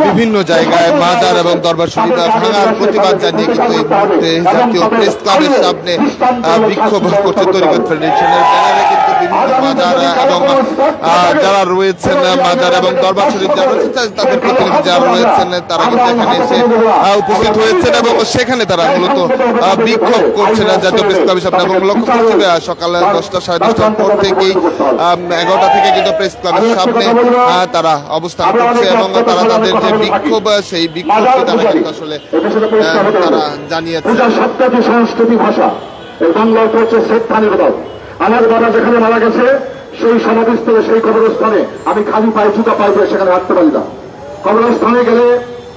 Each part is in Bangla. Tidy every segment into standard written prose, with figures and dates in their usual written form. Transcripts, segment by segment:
বিভিন্ন জায়গায় মাজার এবং দরবার শরীফ ভাঙার প্রতিবাদ জানিয়ে কিন্তু এই মুহূর্তে জাতীয় প্রেস ক্লাবের সামনে বিক্ষোভ করছে তরিকত ফেডারেশনের ব্যানারে। কিন্তু বিভিন্ন মাজার এবং যারা রয়েছেন মাজার এবং দরবার শরীফ যারা রয়েছেন তাদের প্রতিনিধি যারা রয়েছেন তারা কিন্তু এখানে এসে উপস্থিত হয়েছেন এবং সেখানে তারা মূলত বিক্ষোভ করছেন জাতীয় প্রেস ক্লাবের সামনে। এবং লক্ষ্য করতে সকাল 10টা সাড়ে 10টার পর থেকেই 11টা থেকে কিন্তু প্রেস ক্লাবের সামনে তারা অবস্থান করছে এবং তারা তাদের যে বিক্ষোভ সেই বিক্ষোভকে তারা কিন্তু আসলে তারা জানিয়েছে। সংস্কৃতি ভাষা এই বাংলা হচ্ছে শ্রদ্ধা নিবেদন। আমার বাবা যেখানে মারা গেছে সেই সমাধিস্থলে সেই কবরস্থানে আমি খালি পায়ে জুতা পায়ে দিয়ে সেখানে হাঁটতে পারি না। কবরস্থানে গেলে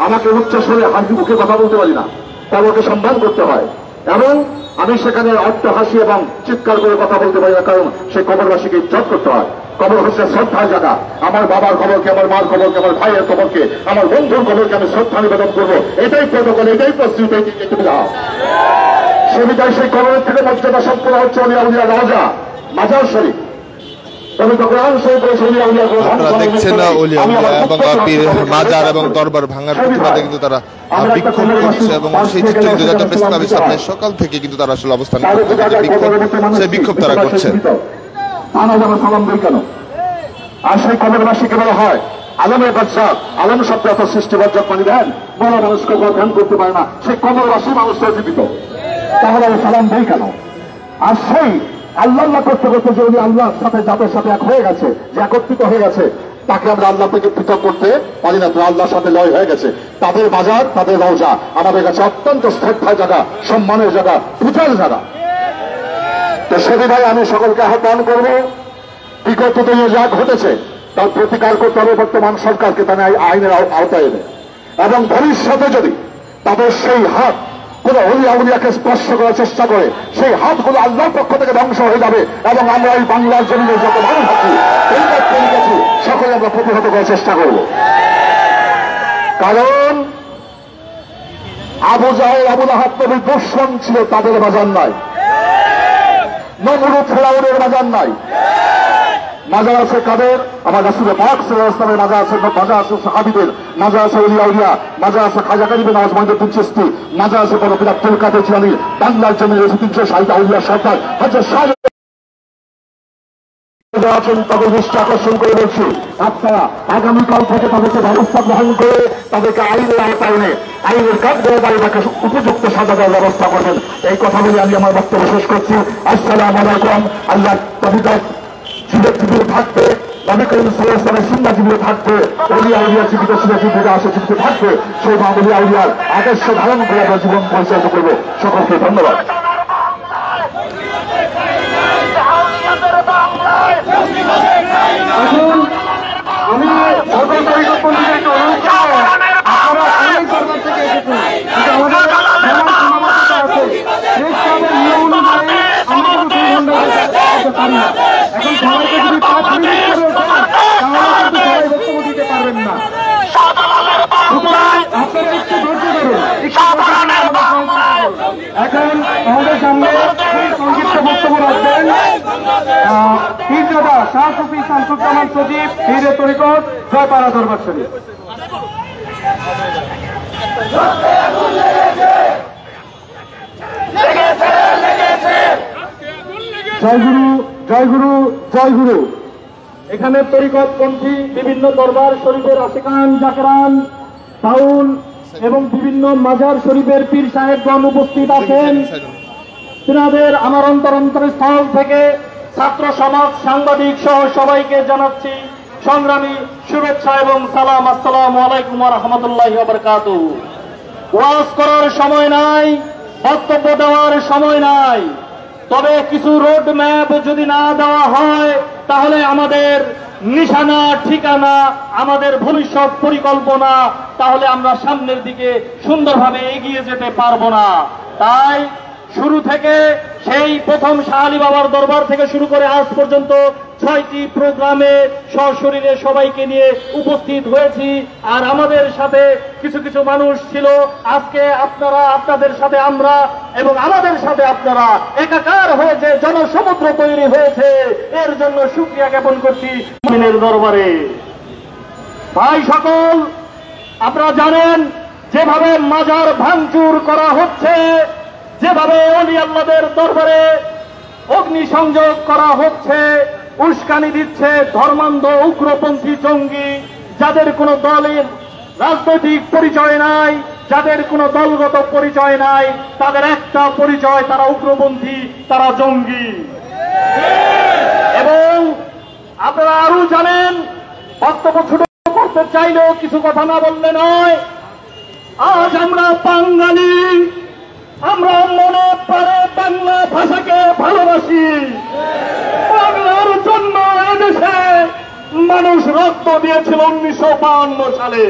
আমাকে উচ্চস্বরে হাসি মুখে কথা বলতে পারি না, কবরকে সম্মান করতে হয়। এবং আমি সেখানে অট্ট হাসি এবং চিৎকার করে কথা বলতে পারি না, কারণ সেই কবরবাসীকে ইজ্জত করতে হয়। কবর হচ্ছে শ্রদ্ধার জায়গা। আমার বাবার খবরকে, আমার মার খবরকে, আমার ভাইয়ের খবরকে, আমার বন্ধুর খবরকে আমি শ্রদ্ধা নিবেদন করবো। এটাই প্রটোকল, এটাই প্রস্তুত, সে বিদায় সেই কবরের থেকে মর্যাদা সম্পূর্ণ হচ্ছে অলিয়া উলিয়া রাজা মাজার শরীফ। আপনারা দেখছেন মাজার এবং দরবার ভাঙার প্রতিবাদে কিন্তু তারা বিক্ষোভ করছে এবং সেই চিত্র কিন্তু জাতীয় প্রেস ক্লাবের সামনে সকাল থেকে কিন্তু তারা আসলে অবস্থান করছে, সেই বিক্ষোভ তারা করছে। আর সেই কবরবাসীকে বলা হয় আলমের বাদশা। আলম শব্দ এত সৃষ্টিবর্জক পানি দেন, বড় মানুষকে ধ্যান করতে পারে না, সেই কবরবাসী মানুষটা জীবিত, তাহলে আমি সালাম দেই কেন? আর সেই আল্লাহ করতে করতে যদি আল্লাহর সাথে জাতের সাথে এক হয়ে গেছে, যে একত্রিত হয়ে গেছে, তাকে আমরা আল্লাহ থেকে পৃথক করতে পারি না। তো আল্লাহর সাথে লয় হয়ে গেছে। তাদের বাজার, তাদের রওজা আমাদের কাছে অত্যন্ত শ্রদ্ধার জায়গা, সম্মানের জায়গা, পূজার জায়গা। তো সেদিনাই আমি সকলকে আহ্বান করব, বিগত দিনে যা ঘটেছে তার প্রতিকার করতে হবে বর্তমান সরকারকে, তারা আইনের আওতায় এনে। এবং ভবিষ্যতে যদি তাদের সেই হাত কোন অলিয়া উলিয়াকে স্পর্শ করার চেষ্টা করে, সেই হাতগুলো আল্লাহর পক্ষ থেকে ধ্বংস হয়ে যাবে। এবং আমরা এই বাংলার জমিনে যত মানুষ আছি সকলে আমরা প্রতিহত করার চেষ্টা করব। কারণ আবু জাহেল, আবু লাহাব নবীর দুশমন ছিল, তাদের বাজার নাই। নমরুদ ফেরাউনের বাজার নাই। মাজার আছে কাদের? আমার রাসূলের পাক সাল্লাল্লাহু আলাইহি ওয়াসাল্লামের মাজার আছে, মাজার আছে সাহাবীদের, মাজার আছে ওলিয়া উলিয়া, মাজার আছে খাজা গরিবের নওয়াজ মঈনুদ্দিন চিশতি, মাজার আছে বড় পীর আব্দুল কাদের জিলানী, বাংলার জমিনে 360 আউলিয়া সরকার হাজার সাহেব তাদের দৃষ্টি আকর্ষণ করে বলছি, আপনারা আগামীকাল থেকে তাদেরকে ব্যবস্থা গ্রহণ করে তাদেরকে আইনের আওতায় এনে আইনের কাজ করে তাকে উপযুক্ত সাজা দেওয়ার ব্যবস্থা করবেন। এই কথা বলে আমি আমার বক্তব্য শেষ করছি। আসসালামু আলাইকুম। আল্লাহ তবিদত জীবিত থাকবে, নবী করিম সাল্লাল্লাহু আলাইহি ওয়াসাল্লামের সুন্নাহ জীবিত থাকবে, ওলিয়া উলিয়া জীবিত ছিল, জীবিত আসে জীবিত থাকবে। সেই ওলিয়া উলিয়ার আদর্শ ধারণ করে আমরা জীবন পরিচালিত করব। সকলকে ধন্যবাদ। আমি সরকারি পন্ডিতকে অনুরোধ করবো, আপনারা অনেক সরকার থেকে এসেছেন, কিন্তু আমাদের সীমাবদ্ধতা আছে। প্রেস নিয়ম অনুযায়ী আমরা তো 2 ঘন্টা করতে পারি না। এখন সবাইকে যদি 5 মিনিট করে ওঠেন তাহলে কিন্তু সবাই বক্তব্য দিতে পারবেন না। আপনারা একটু ধৈর্য ধরুন। এখন আমাদের সামনে সংক্ষিপ্ত বক্তব্য রাখবেন পীরজাদা শাহ সুফি শামসুজ্জামান সজীব, পীরে তরিকত, জয়পাড়া দরবার শরীফ। জয়গুরু, জয়গুরু, জয়গুরু। এখানে তরিকতপন্থী বিভিন্ন দরবার শরীফের আশিকান, জাকেরান, বাউল এবং বিভিন্ন মাজার শরীফের পীর সাহেবগণ উপস্থিত আছেন। তিনাদের আমার অন্তরস্থল থেকে ছাত্র সমাজ, সাংবাদিক সহ সবাইকে জানাচ্ছি সংগ্রামী শুভেচ্ছা এবং সালাম। আসসালামু আলাইকুম ওয়া রাহমাতুল্লাহি ওয়া বারাকাতুহু। ওয়াজ করার সময় নাই, বক্তব্য দেওয়ার সময় নাই, তবে কিছু রোড ম্যাপ যদি না দেওয়া হয় তাহলে আমাদের নিশানা, ঠিকানা, আমাদের ভবিষ্যৎ পরিকল্পনা, তাহলে আমরা সামনের দিকে সুন্দরভাবে এগিয়ে যেতে পারবো না। তাই শুরু থেকে সেই প্রথম শাহ আলী বাবার দরবার থেকে শুরু করে আজ পর্যন্ত 6টি প্রোগ্রামে সশরীরে সবাইকে নিয়ে উপস্থিত হয়েছি। আর আমাদের সাথে কিছু কিছু মানুষ ছিল। আজকে আপনারা, আপনাদের সাথে আমরা এবং আমাদের সাথে আপনারা একাকার হয়ে যে জনসমুদ্র তৈরি হয়েছে, এর জন্য শুকরিয়া জ্ঞাপন করছি মুমিনের দরবারে। ভাই সকল, আপনারা জানেন যেভাবে মাজার ভাঙচুর করা হচ্ছে, যেভাবে ওলি আল্লাহদের দরবারে অগ্নিসংযোগ করা হচ্ছে, উস্কানি দিচ্ছে ধর্মান্ধ উগ্রপন্থী জঙ্গি, যাদের কোনো দলের রাজনৈতিক পরিচয় নাই, যাদের কোনো দলগত পরিচয় নাই, তাদের একটা পরিচয়, তারা উগ্রপন্থী, তারা জঙ্গি। এবং আপনারা আরো জানেন, বক্তব্য ছোট করতে চাইলেও কিছু কথা না বললে নয়। আজ আমরা বাঙালি, আমরা মনে প্রাণে বাংলা ভাষাকে ভালোবাসি। বাংলার জন্য এদেশে মানুষ রক্ত দিয়েছিল 1952 সালে।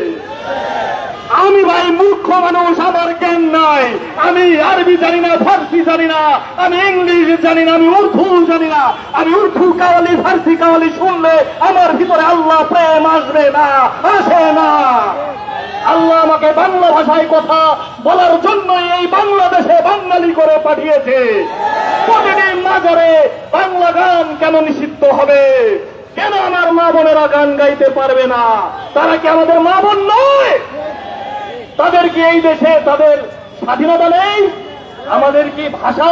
আমি ভাই মূর্খ মানুষ, আমার জ্ঞান নাই, আমি আরবি জানি না, ফার্সি জানি না, আমি ইংলিশ জানি না, আমি উর্দু জানি না। আমি উর্দু কাওয়ালি ফার্সি কাওয়ালি শুনলে আমার ভিতরে আল্লাহ প্রেম আসবে না, আসে না। আল্লাহ আমাকে বাংলা ভাষায় কথা বলার জন্য এই বাংলাদেশে বাঙালি করে পাঠিয়েছে। প্রতিদিন মাজারে বাংলা গান কেন নিষিদ্ধ হবে? কেন আমার মা বোনেরা গান গাইতে পারবে না? তারা কি আমাদের মা বোন নয়? তাদের কি এই দেশে তাদের স্বাধীনতা নেই? আমাদের কি ভাষা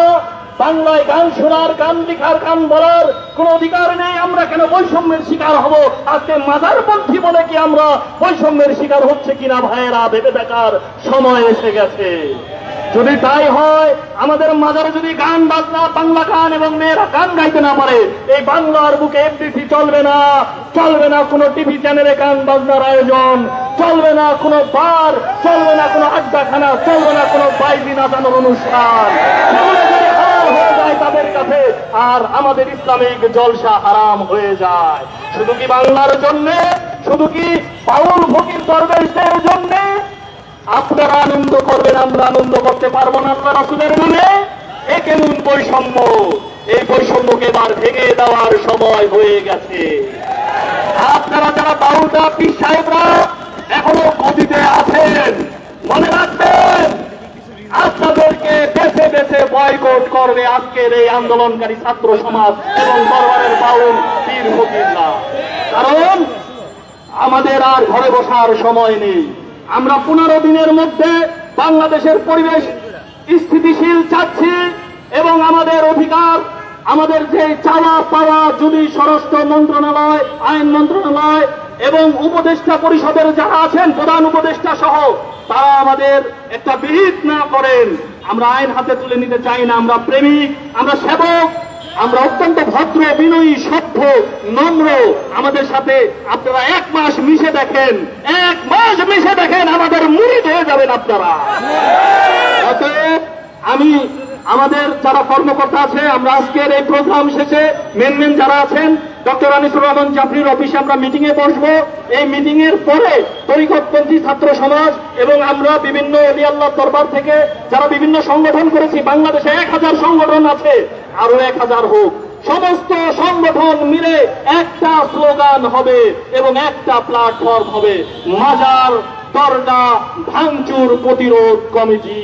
বাংলায় গান শোনার, গান লেখার, গান বলার কোন অধিকার নেই? আমরা কেন বৈষম্যের শিকার হব? আজকে মাজারপন্থী বলে কি আমরা বৈষম্যের শিকার হচ্ছে কিনা ভাইয়েরা ভেবে দেখার সময় এসে গেছে। যদি তাই হয়, আমাদের মাজারে যদি গান বাজনা, বাংলা গান এবং মেয়েরা গান গাইতে না পারে, এই বাংলার বুকে এফডিসি চলবে না, চলবে না কোনো টিভি চ্যানেলে গান বাজনার আয়োজন, চলবে না কোনো বার, চলবে না কোনো আড্ডাখানা, চলবে না কোনো বাইজি নাচানোর অনুষ্ঠান। সেগুলো যদি হারাম হয়ে যায় তাদের কাছে, আর আমাদের ইসলামিক জলসা হারাম হয়ে যায়। শুধু কি বাংলার জন্যে, শুধু কি বাউল ফকির দরবেশদের জন্যে আপনারা আনন্দ করবেন, আমরা আনন্দ করতে পারবো না আল্লাহ রাসূলের নামে? এ কেমন বৈষম্য? এই বৈষম্যকে এবার ভেঙে দেওয়ার সময় হয়ে গেছে। আপনারা যারা বাউলটা পীর সাহেবরা এখনো গদিতে আছেন, মনে রাখবেন আপনাদেরকে বেছে বেছে বয়কট করবে আজকের এই আন্দোলনকারী ছাত্র সমাজ এবং দরবারের বাউল পীর ফকিররা। কারণ আমাদের আর ঘরে বসার সময় নেই। আমরা 15 দিনের মধ্যে বাংলাদেশের পরিবেশ স্থিতিশীল চাচ্ছি এবং আমাদের অধিকার, আমাদের যে চাওয়া পাওয়া, যদি স্বরাষ্ট্র মন্ত্রণালয়, আইন মন্ত্রণালয় এবং উপদেষ্টা পরিষদের যারা আছেন, প্রধান উপদেষ্টা সহ, তারা আমাদের একটা বিহিত না করেন, আমরা আইন হাতে তুলে নিতে চাই না। আমরা প্রেমিক, আমরা সেবক, আমরা অত্যন্ত ভদ্র, বিনয়ী, সভ্য, নম্র। আমাদের সাথে আপনারা 1 মাস মিশে দেখেন, 1 মাস মিশে দেখেন, আমাদের মুরিদ হয়ে যাবেন আপনারা। অতএব আমি আমাদের যারা কর্মকর্তা আছে, আমরা আজকের এই প্রোগ্রাম শেষে মেন যারা আছেন, ডক্টর আনিসুর রহমান জাফরির অফিসে আমরা মিটিং এ বসবো। এই মিটিং এর পরে তরিকতপন্থী ছাত্র সমাজ এবং আমরা বিভিন্ন ওলি আল্লাহর দরবার থেকে যারা বিভিন্ন সংগঠন করেছি, বাংলাদেশে 1000 সংগঠন আছে, আরো 1000 হোক, সমস্ত সংগঠন মিলে একটা স্লোগান হবে এবং একটা প্ল্যাটফর্ম হবে, মাজার দরগা ভাঙচুর প্রতিরোধ কমিটি।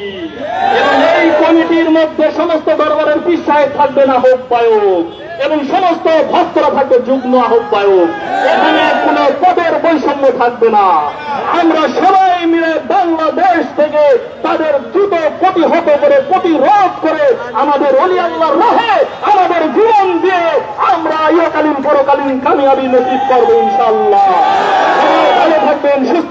এবং এই কমিটির মধ্যে সমস্ত দরবারের পীর সাহেব থাকবেন আহ্বায়ক এবং সমস্ত ভক্তরা থাকবে যুগ্ম আহ্বায়ক। এখানে কোনো পদের বৈষম্য থাকবে না। আমরা সবাই মিলে বাংলাদেশ থেকে তাদের দ্রুত প্রতিহত করে, প্রতিরোধ করে, আমাদের ওলি আল্লাহর রাহে আমাদের জীবন দিয়ে আমরা ইহকালীন পরকালীন কামিয়াবি নসিব করবো ইনশাআল্লাহ। ভালো থাকবেন, সুস্থ